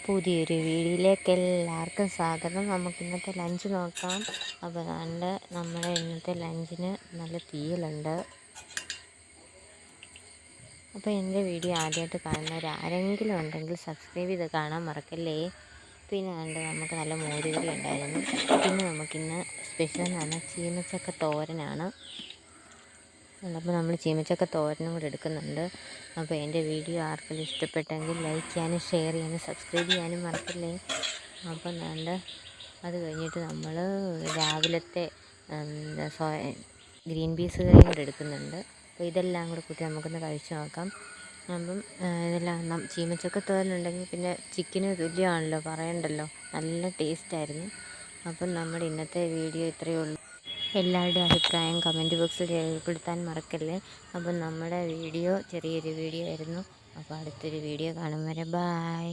പുതിയൊരു വീഡിയോയിലേക്ക് എല്ലാവർക്കും സ്വാഗതം. നമുക്ക് ഇന്നത്തെ ലഞ്ച് നോക്കാം. അപ്പോൾ നമ്മുടെ ഇന്നത്തെ ലഞ്ചിന് നല്ല തീയലുണ്ട്. അപ്പോൾ എൻ്റെ വീഡിയോ ആദ്യമായിട്ട് കാണുന്നവർ ആരെങ്കിലും ഉണ്ടെങ്കിൽ സബ്സ്ക്രൈബ് ചെയ്ത് കാണാൻ മറക്കല്ലേ. പിന്നെ നമുക്ക് നല്ല മോരുകറി ഉണ്ടായിരുന്നു. പിന്നെ നമുക്കിന്ന് സ്പെഷ്യൽ എന്ന് പറഞ്ഞാൽ ചീമച്ചക്ക തോരനാണ്. അപ്പോൾ നമ്മൾ ചീമച്ചക്ക തോരനും കൂടെ എടുക്കുന്നുണ്ട്. അപ്പോൾ എൻ്റെ വീഡിയോ ആർക്കെങ്കിലും ഇഷ്ടപ്പെട്ടെങ്കിൽ ലൈക്ക് ചെയ്യാനും ഷെയർ ചെയ്യാനും സബ്സ്ക്രൈബ് ചെയ്യാനും മറക്കല്ലേ. അപ്പം അത് കഴിഞ്ഞിട്ട് നമ്മൾ രാവിലത്തെ ഗ്രീൻ പീസ് കറിയും കൂടെ എടുക്കുന്നുണ്ട്. അപ്പോൾ ഇതെല്ലാം കൂടെ കൂട്ടി നമുക്കൊന്ന് കഴിച്ചു നോക്കാം. അപ്പം ഇതെല്ലാം ചീമച്ചക്ക തോരനുണ്ടെങ്കിൽ പിന്നെ ചിക്കന് തുല്യമാണല്ലോ, പറയണ്ടല്ലോ. നല്ല ടേസ്റ്റായിരുന്നു. അപ്പം നമ്മുടെ ഇന്നത്തെ വീഡിയോ ഇത്രയേ ഉള്ളൂ. എല്ലാവരുടെയും അഭിപ്രായം കമൻറ്റ് ബോക്സിൽ രേഖപ്പെടുത്താൻ മറക്കല്ലേ. അപ്പം നമ്മുടെ വീഡിയോ ചെറിയൊരു വീഡിയോ ആയിരുന്നു. അപ്പോൾ അടുത്തൊരു വീഡിയോ കാണും വരെ ബായ്.